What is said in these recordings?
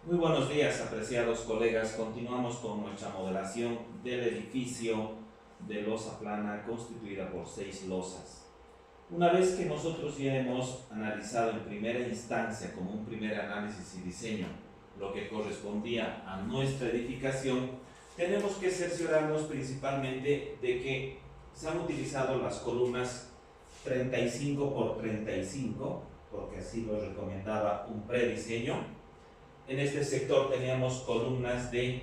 Muy buenos días, apreciados colegas. Continuamos con nuestra modelación del edificio de losa plana constituida por 6 losas. Una vez que nosotros ya hemos analizado en primera instancia, como un primer análisis y diseño, lo que correspondía a nuestra edificación, tenemos que cerciorarnos principalmente de que se han utilizado las columnas 35 por 35, porque así lo recomendaba un prediseño. En este sector teníamos columnas de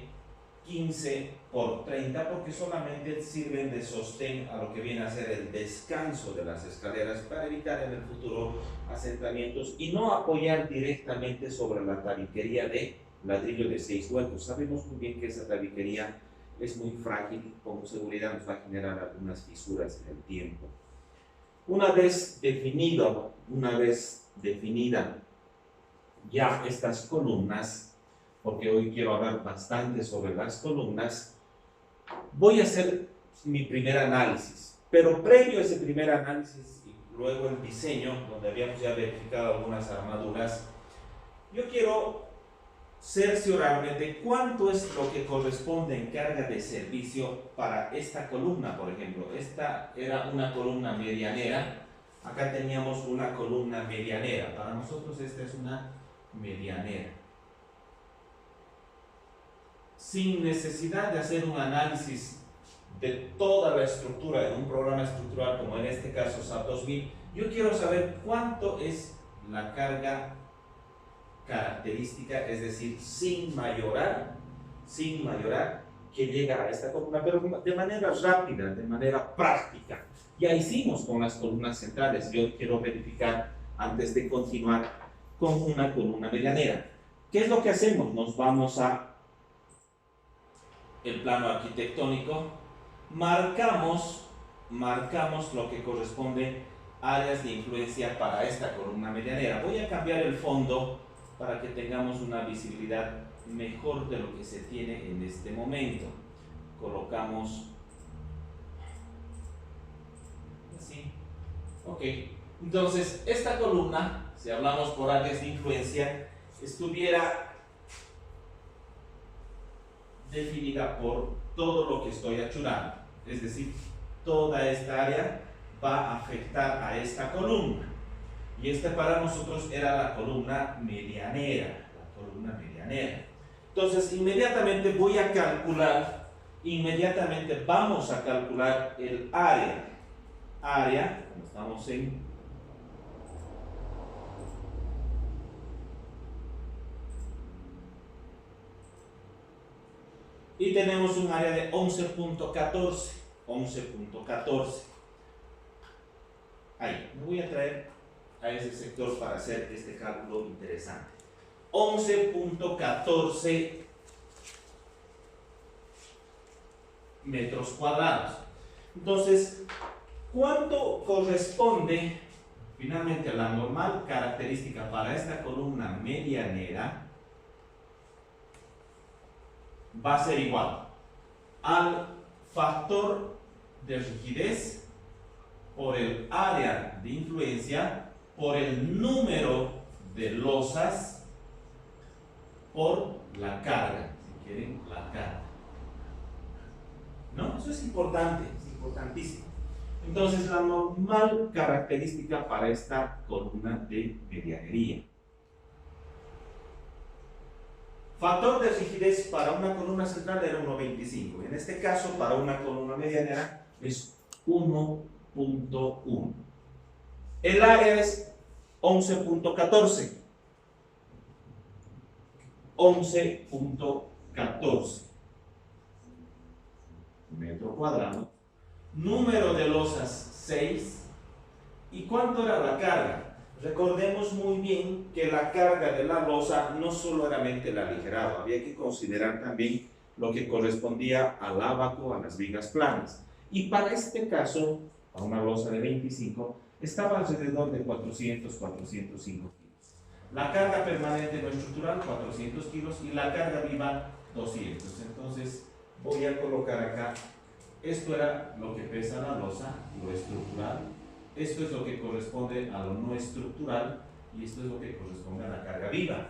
15 por 30 porque solamente sirven de sostén a lo que viene a ser el descanso de las escaleras para evitar en el futuro asentamientos y no apoyar directamente sobre la tabiquería de ladrillo de 6 huecos. Sabemos muy bien que esa tabiquería es muy frágil, con seguridad nos va a generar algunas fisuras en el tiempo. Una vez definida ya estas columnas, porque hoy quiero hablar bastante sobre las columnas, voy a hacer mi primer análisis, pero previo a ese primer análisis y luego el diseño, donde habíamos ya verificado algunas armaduras, yo quiero cerciorarme de cuánto es lo que corresponde en carga de servicio para esta columna. Por ejemplo, esta era una columna medianera, acá teníamos una columna medianera, para nosotros esta es una medianera. Sin necesidad de hacer un análisis de toda la estructura de un programa estructural como en este caso SAP 2000, yo quiero saber cuánto es la carga característica, es decir, sin mayorar que llega a esta columna, pero de manera rápida, de manera práctica. Ya hicimos con las columnas centrales, yo quiero verificar antes de continuar con una columna medianera. ¿Qué es lo que hacemos? Nos vamos a el plano arquitectónico, marcamos lo que corresponde áreas de influencia para esta columna medianera. Voy a cambiar el fondo para que tengamos una visibilidad mejor de lo que se tiene en este momento. Colocamos así. Ok. Entonces, esta columna, si hablamos por áreas de influencia, estuviera definida por todo lo que estoy achurando. Es decir, toda esta área va a afectar a esta columna. Y esta para nosotros era la columna medianera. Entonces, inmediatamente vamos a calcular el área. Como estamos en y tenemos un área de 11.14. Ahí, me voy a traer a ese sector para hacer este cálculo interesante. 11.14 metros cuadrados. Entonces, ¿cuánto corresponde finalmente a la normal característica para esta columna medianera? Va a ser igual al factor de rigidez por el área de influencia por el número de losas por la carga, si quieren, la carga. ¿No? Eso es importante, es importantísimo. Entonces, la normal característica para esta columna de medianería. Factor de rigidez para una columna central era 1.25. En este caso, para una columna medianera es 1.1. El área es 11.14. 11.14 metro cuadrado. Número de losas 6. ¿Y cuánto era la carga? Recordemos muy bien que la carga de la losa no solamente el aligerado, había que considerar también lo que correspondía al ábaco, a las vigas planas. Y para este caso, a una losa de 25, estaba alrededor de 405 kilos. La carga permanente no estructural, 400 kilos, y la carga viva, 200. Entonces, voy a colocar acá, esto era lo que pesa la losa, lo estructural. Esto es lo que corresponde a lo no estructural y esto es lo que corresponde a la carga viva.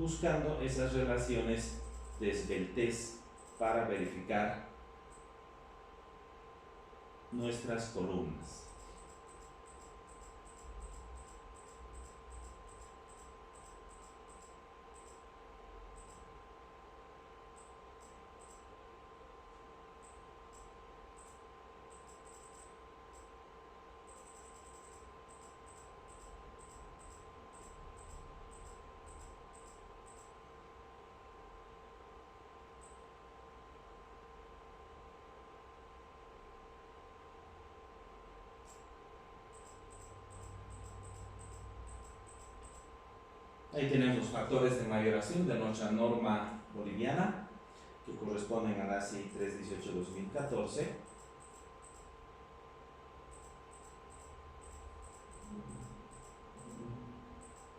buscando esas relaciones de esbeltez para verificar nuestras columnas. Ahí tenemos los factores de mayoración de nuestra norma boliviana, que corresponden a la ASI 318-2014.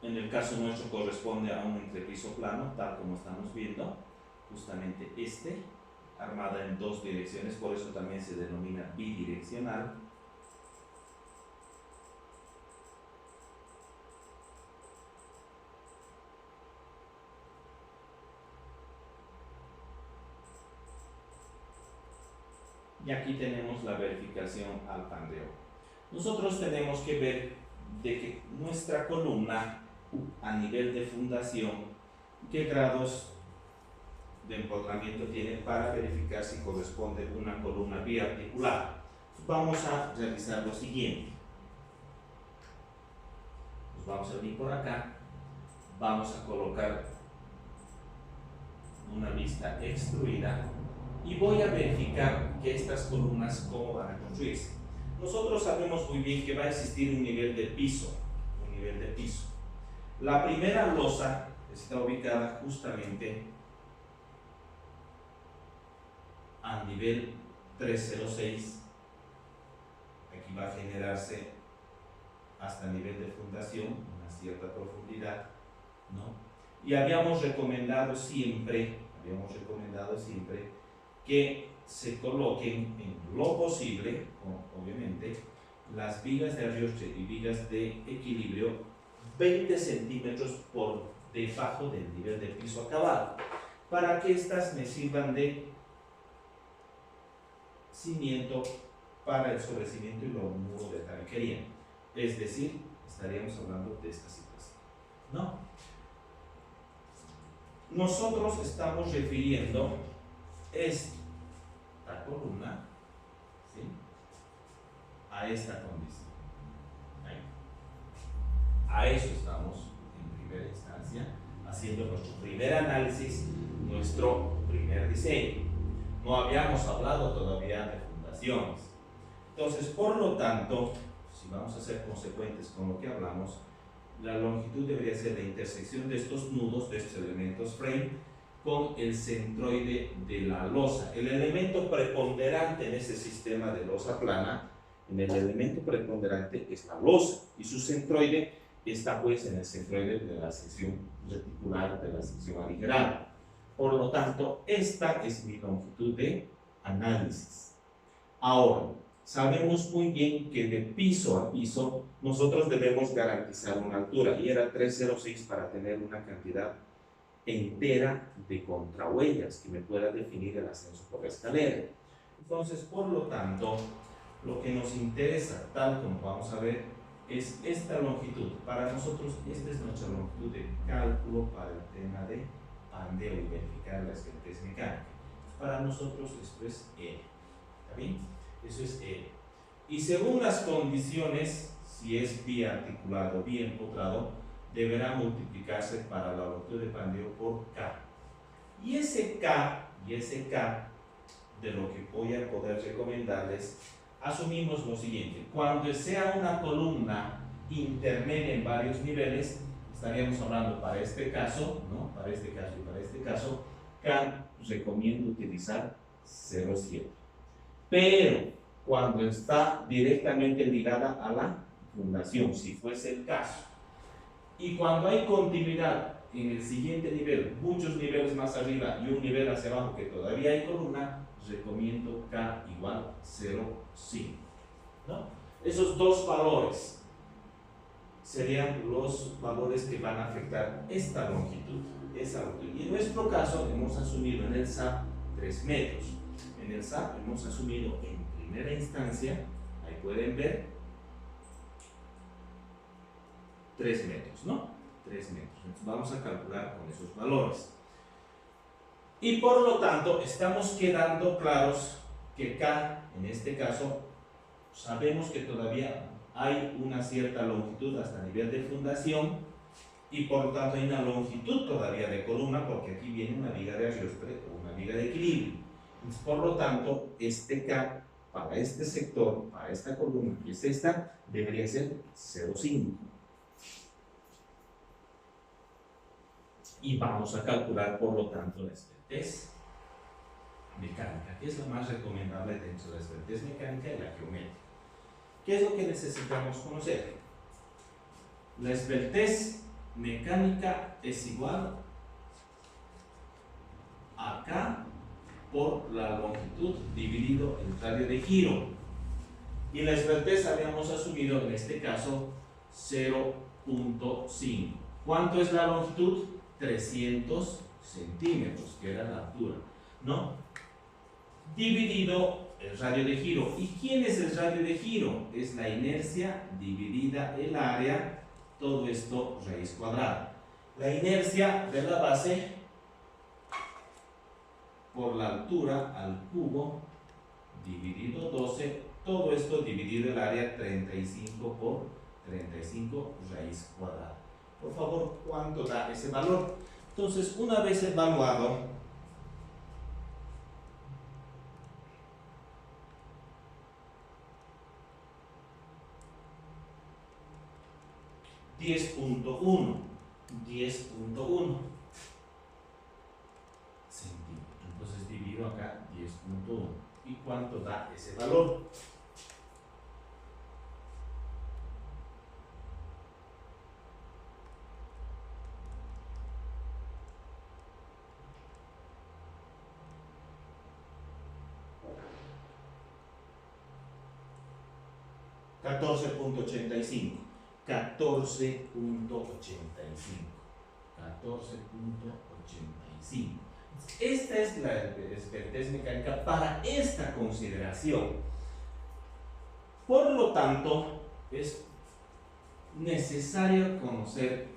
En el caso nuestro corresponde a un entrepiso plano, tal como estamos viendo, justamente armada en dos direcciones, por eso también se denomina bidireccional. Y aquí tenemos la verificación al pandeo. Nosotros tenemos que ver de que nuestra columna a nivel de fundación, qué grados de empotramiento tiene para verificar si corresponde a una columna biarticular. Vamos a realizar lo siguiente. Nos vamos a venir por acá, vamos a colocar una vista extruida y voy a verificar que estas columnas cómo van a construirse. Nosotros sabemos muy bien que va a existir un nivel de piso, La primera losa está ubicada justamente a nivel 306. Aquí va a generarse hasta nivel de fundación, una cierta profundidad, ¿no? Y habíamos recomendado siempre que se coloquen en lo posible, obviamente, las vigas de arriostre y vigas de equilibrio 20 centímetros por debajo del nivel de piso acabado, para que estas me sirvan de cimiento para el sobrecimiento y los muros de tabiquería. Es decir, estaríamos hablando de esta situación, ¿no? Nosotros estamos refiriendo esta columna, ¿sí?, a esta condición. Ahí. A eso estamos en primera instancia haciendo nuestro primer análisis, nuestro primer diseño. No habíamos hablado todavía de fundaciones. Entonces, por lo tanto, si vamos a ser consecuentes con lo que hablamos, la longitud debería ser la intersección de estos nudos, de estos elementos frame, con el centroide de la losa. El elemento preponderante en ese sistema de losa plana, el elemento preponderante es la losa, y su centroide está pues en el centroide de la sección reticular, de la sección aligerada. Por lo tanto, esta es mi longitud de análisis. Ahora, sabemos muy bien que de piso a piso nosotros debemos garantizar una altura, y era 306 para tener una cantidad entera de contrahuellas que me pueda definir el ascenso por la escalera. Entonces, por lo tanto, lo que nos interesa, tal como vamos a ver, es esta longitud. Para nosotros, esta es nuestra longitud de cálculo para el tema de pandeo y verificar la esbeltez mecánica. Para nosotros esto es L, ¿está bien? Eso es L. Y según las condiciones, si es biarticulado o bien empotrado, deberá multiplicarse para la longitud de pandeo por K. Y ese K, de lo que voy a poder recomendarles, asumimos lo siguiente: cuando sea una columna intermedia en varios niveles, estaríamos hablando para este caso, ¿no?, para este caso y para este caso, K recomiendo utilizar 0,7. Pero cuando está directamente ligada a la fundación, si fuese el caso, y cuando hay continuidad en el siguiente nivel, muchos niveles más arriba y un nivel hacia abajo que todavía hay columna, recomiendo K igual 0,5, ¿no? Esos dos valores serían los valores que van a afectar esta longitud. esa altura. Y en nuestro caso hemos asumido en el SAP 3 metros. En el SAP hemos asumido en primera instancia, ahí pueden ver, 3 metros, ¿no? 3 metros. Entonces vamos a calcular con esos valores. Y por lo tanto, estamos quedando claros que K, en este caso, sabemos que todavía hay una cierta longitud hasta nivel de fundación y por lo tanto hay una longitud todavía de columna porque aquí viene una viga de ajuste o una viga de equilibrio. Entonces, por lo tanto, este K para este sector, para esta columna, que es esta, debería ser 0,5. Y vamos a calcular, por lo tanto, la esbeltez mecánica, que es lo más recomendable dentro de la esbeltez mecánica y la geométrica. ¿Qué es lo que necesitamos conocer? La esbeltez mecánica es igual a K por la longitud dividido el radio de giro. Y la esbeltez habíamos asumido en este caso 0,5. ¿Cuánto es la longitud? 300 centímetros, que era la altura, ¿no? Dividido el radio de giro. ¿Y quién es el radio de giro? Es la inercia dividida el área, todo esto raíz cuadrada. La inercia de la base por la altura al cubo dividido 12, todo esto dividido el área 35 por 35 raíz cuadrada. Por favor, ¿cuánto da ese valor? Entonces, una vez evaluado, $10.1 centímetros. Entonces divido acá 10.1. ¿Y cuánto da ese valor? $14.85. 14.85. Esta es la esbeltez mecánica para esta consideración. Por lo tanto, es necesario conocer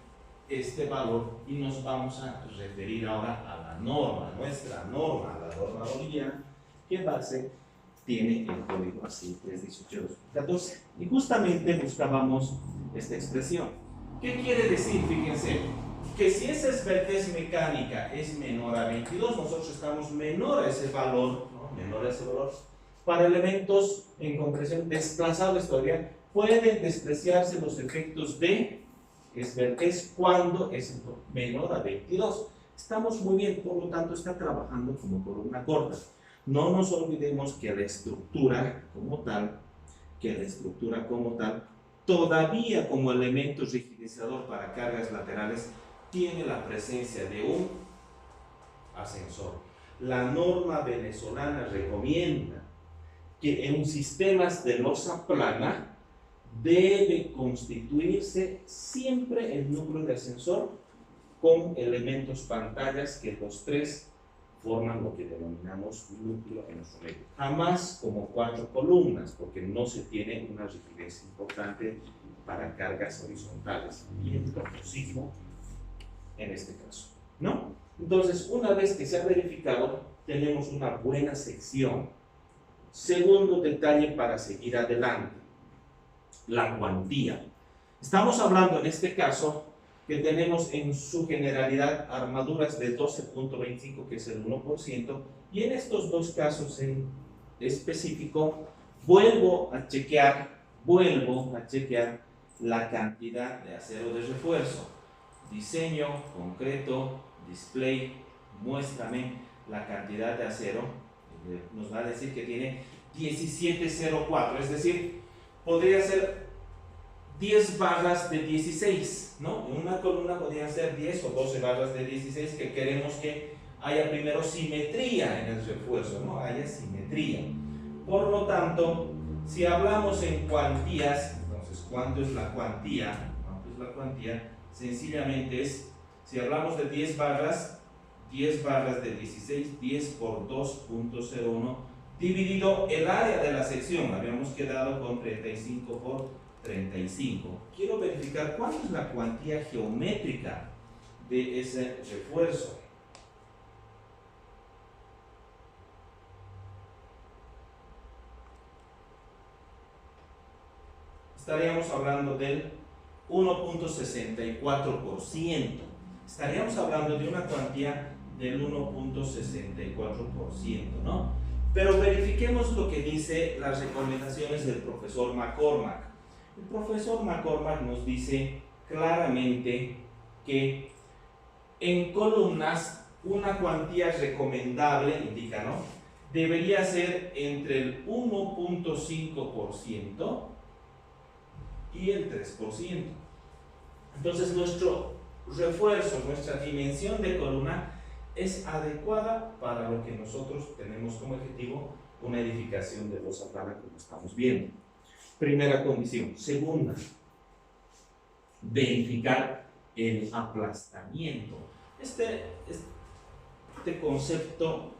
este valor y nos vamos a referir ahora a la norma, nuestra norma, la norma boliviana, que base tiene el código así 318.14. Y justamente buscábamos esta expresión. ¿Qué quiere decir? Fíjense, que si esa esbeltez mecánica es menor a 22, nosotros estamos menor a ese valor, ¿no? Menor a ese valor. Para elementos en concreción desplazables todavía, pueden despreciarse los efectos de esbeltez cuando es menor a 22. Estamos muy bien, por lo tanto está trabajando como columna corta. No nos olvidemos que la estructura como tal, todavía como elemento rigidizador para cargas laterales, tiene la presencia de un ascensor. La norma venezolana recomienda que en sistemas de losa plana debe constituirse siempre el núcleo de ascensor con elementos pantallas que los tres forman lo que denominamos núcleo en nuestro medio. Jamás como 4 columnas, porque no se tiene una rigidez importante para cargas horizontales y el tortuosismo en este caso, ¿no? Entonces, una vez que se ha verificado, tenemos una buena sección. Segundo detalle para seguir adelante, la cuantía. Estamos hablando en este caso que tenemos en su generalidad armaduras de 12.25, que es el 1%, y en estos dos casos en específico, vuelvo a chequear la cantidad de acero de refuerzo. Diseño, concreto, display, muéstrame la cantidad de acero. Nos va a decir que tiene 1704, es decir, podría ser 10 barras de 16, ¿no? En una columna podrían ser 10 o 12 barras de 16 que queremos que haya primero simetría en el refuerzo, ¿no? Haya simetría. Por lo tanto, si hablamos en cuantías, entonces, ¿cuánto es la cuantía? ¿Cuánto es la cuantía? Sencillamente es Si hablamos de 10 barras de 16, 10 por 2.01, dividido el área de la sección, habíamos quedado con 35 por 35. Quiero verificar cuál es la cuantía geométrica de ese refuerzo. Estaríamos hablando del 1.64%. Estaríamos hablando de una cuantía del 1.64%, ¿no? Pero verifiquemos lo que dice las recomendaciones del profesor McCormack. El profesor McCormack nos dice claramente que en columnas una cuantía recomendable, indica, ¿no?, debería ser entre el 1.5% y el 3%. Entonces nuestro refuerzo, nuestra dimensión de columna es adecuada para lo que nosotros tenemos como objetivo, una edificación de losa plana como estamos viendo. Primera condición. Segunda, verificar el aplastamiento. Este concepto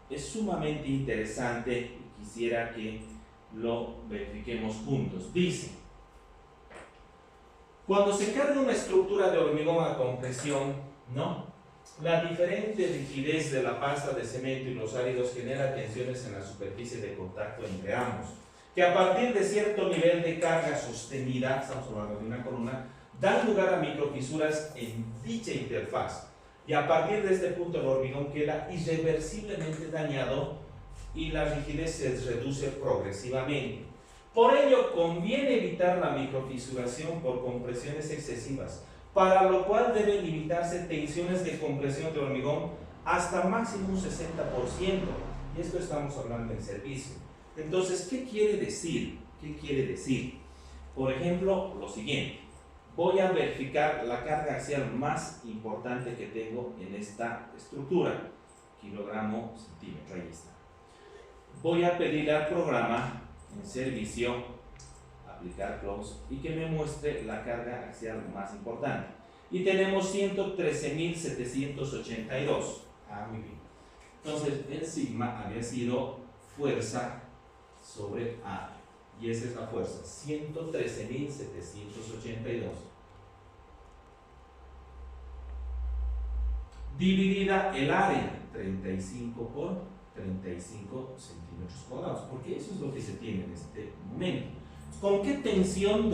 es sumamente interesante y quisiera que lo verifiquemos juntos. Dice: cuando se carga una estructura de hormigón a compresión, ¿no?, la diferente rigidez de la pasta de cemento y los áridos genera tensiones en la superficie de contacto entre ambos, que a partir de cierto nivel de carga sostenida, estamos hablando de una columna, dan lugar a microfisuras en dicha interfaz. Y a partir de este punto el hormigón queda irreversiblemente dañado y la rigidez se reduce progresivamente. Por ello, conviene evitar la microfisuración por compresiones excesivas, para lo cual deben limitarse tensiones de compresión de hormigón hasta máximo un 60%. Y esto estamos hablando en servicio. Entonces, ¿qué quiere decir? ¿Qué quiere decir? Por ejemplo, lo siguiente. Voy a verificar la carga axial más importante que tengo en esta estructura. Kilogramo centímetro, ahí está. Voy a pedir al programa en servicio, aplicar close, y que me muestre la carga axial más importante. Y tenemos 113.782. Muy bien. Entonces, el sigma había sido fuerza sobre área. Y esa es la fuerza, 113.782. Dividida el área, 35 por 35 centímetros cuadrados, porque eso es lo que se tiene en este momento. ¿Con qué tensión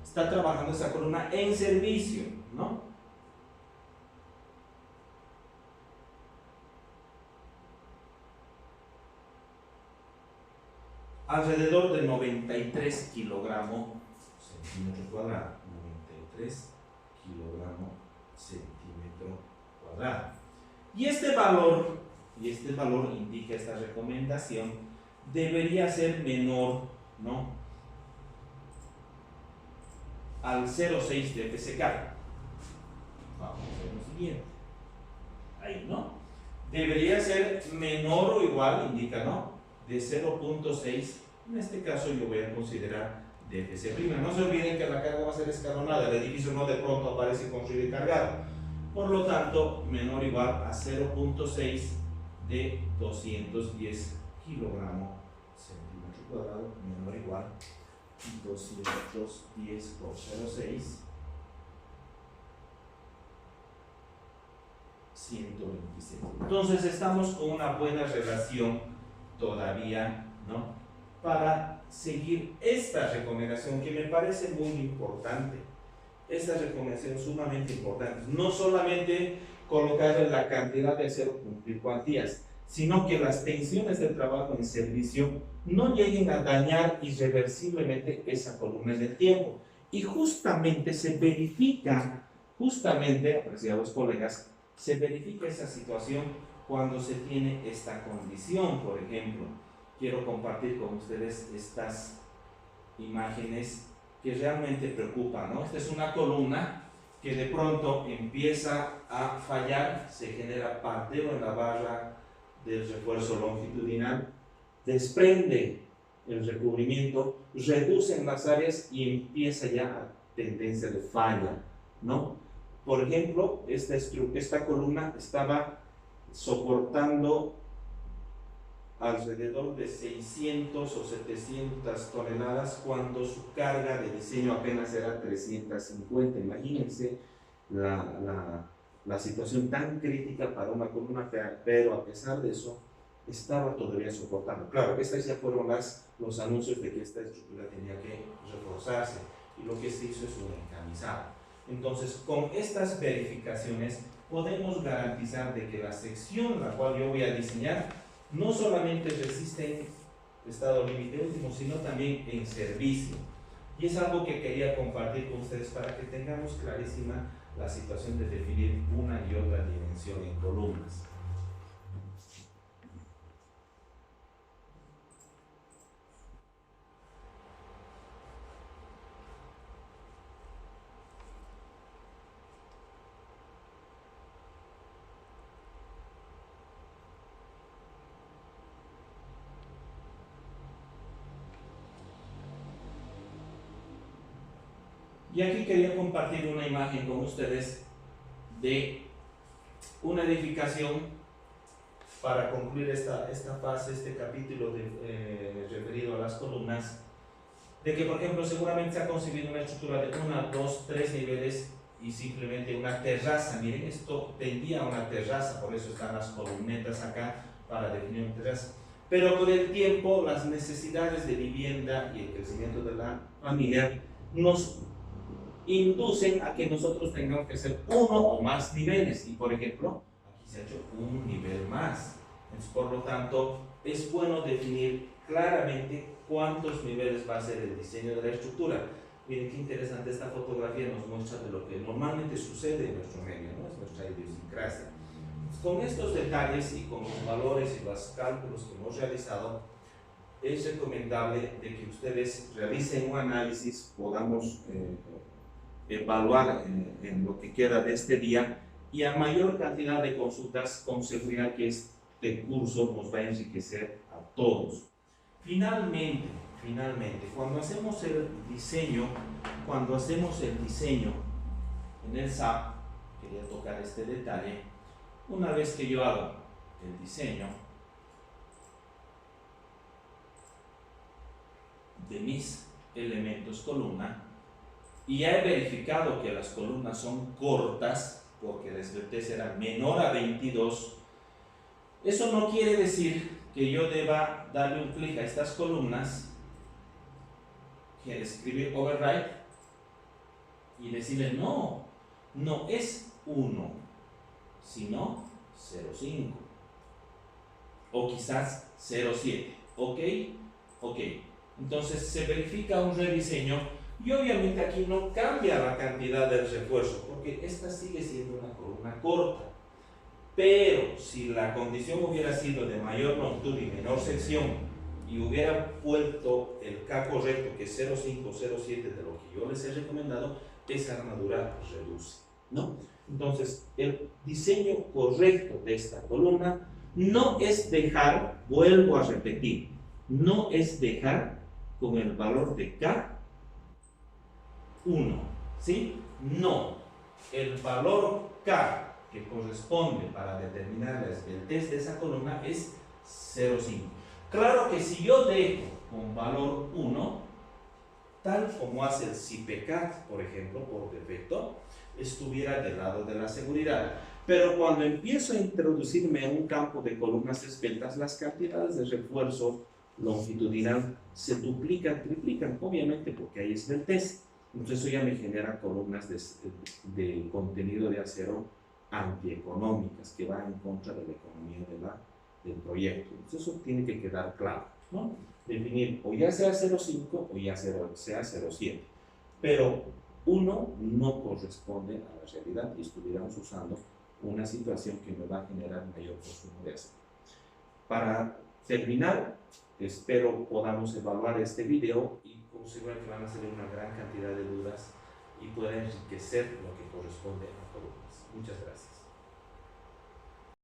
está trabajando esta columna en servicio, ¿no? Alrededor de 93 kilogramos centímetro cuadrado. 93 kilogramos centímetro cuadrado. Y este valor indica esta recomendación, debería ser menor, ¿no?, al 0,6 de PSK. Vamos a ver lo siguiente. Ahí, ¿no? Debería ser menor o igual, indica, ¿no?, de 0,6. En este caso yo voy a considerar DFC'. No se olviden que la carga va a ser escalonada. El edificio no de pronto aparece construido y cargado. Por lo tanto, menor o igual a 0,6 de 210 kilogramos centímetro cuadrado, menor o igual 210 por 0,6, 127. Entonces estamos con una buena relación todavía, ¿no?, para seguir esta recomendación que me parece muy importante. Esta recomendación es sumamente importante. No solamente colocarle la cantidad de acero, cumplir cuantías, sino que las tensiones del trabajo en servicio no lleguen a dañar irreversiblemente esa columna en el tiempo. Y justamente se verifica, apreciados colegas, se verifica esa situación cuando se tiene esta condición. Por ejemplo, quiero compartir con ustedes estas imágenes que realmente preocupan, ¿no? Esta es una columna que de pronto empieza a fallar, se genera parteo en la barra del refuerzo longitudinal, desprende el recubrimiento, reduce en las áreas y empieza ya a tendencia de falla, ¿no? Por ejemplo, esta columna estaba soportando alrededor de 600 o 700 toneladas cuando su carga de diseño apenas era 350. Imagínense la situación tan crítica para una columna, pero a pesar de eso estaba todavía soportando. Claro, estas ya fueron los anuncios de que esta estructura tenía que reforzarse, y lo que se hizo es un encamisado. Entonces, con estas verificaciones podemos garantizar de que la sección la cual yo voy a diseñar no solamente resiste en estado límite último, sino también en servicio. Y es algo que quería compartir con ustedes para que tengamos clarísima la situación de definir una y otra dimensión en columnas. Y aquí quería compartir una imagen con ustedes de una edificación para concluir esta fase, este capítulo referido a las columnas, de que, por ejemplo, seguramente se ha concebido una estructura de 1, 2, 3 niveles y simplemente una terraza. Miren, esto tendía a una terraza, por eso están las columnetas acá para definir una terraza. Pero con el tiempo, las necesidades de vivienda y el crecimiento de la familia nos inducen a que nosotros tengamos que hacer uno o más niveles, y por ejemplo aquí se ha hecho un nivel más. Entonces, por lo tanto, es bueno definir claramente cuántos niveles va a ser el diseño de la estructura. Miren qué interesante, esta fotografía nos muestra de lo que normalmente sucede en nuestro medio, ¿no? Es nuestra idiosincrasia. Entonces, con estos detalles y con los valores y los cálculos que hemos realizado, es recomendable de que ustedes realicen un análisis, podamos evaluar en lo que queda de este día, y a mayor cantidad de consultas, con seguridad que este curso nos va a enriquecer a todos. Finalmente, cuando hacemos el diseño en el SAP, quería tocar este detalle, una vez que yo hago el diseño de mis elementos columna, y ya he verificado que las columnas son cortas, porque la esbeltez era menor a 22, eso no quiere decir que yo deba darle un clic a estas columnas, que escribir override y decirle no es 1, sino 0,5 o quizás 0,7. ¿Ok? Entonces se verifica un rediseño. Y obviamente aquí no cambia la cantidad del refuerzo, porque esta sigue siendo una columna corta. Pero si la condición hubiera sido de mayor longitud y menor sección, y hubiera puesto el K correcto, que es 0,5, 0,7 de lo que yo les he recomendado, esa armadura reduce, ¿no? Entonces, el diseño correcto de esta columna no es dejar, vuelvo a repetir, no es dejar con el valor de K 1, ¿sí? No, el valor K que corresponde para determinar la esbeltez de esa columna es 0,5. Claro que si yo dejo con valor 1, tal como hace el CIPECAT, por ejemplo, por defecto, estuviera del lado de la seguridad. Pero cuando empiezo a introducirme en un campo de columnas esbeltas, las cantidades de refuerzo longitudinal se duplican, triplican, obviamente porque hay esbeltez. Entonces eso ya me genera columnas de contenido de acero antieconómicas, que van en contra de la economía del proyecto. Entonces eso tiene que quedar claro, ¿no? Definir o ya sea 0,5 o ya sea 0,7. Pero 1 no corresponde a la realidad y estuviéramos usando una situación que me va a generar mayor consumo de acero. Para terminar, espero podamos evaluar este video y seguro que van a salir una gran cantidad de dudas y pueden enriquecer lo que corresponde a columnas. Muchas gracias.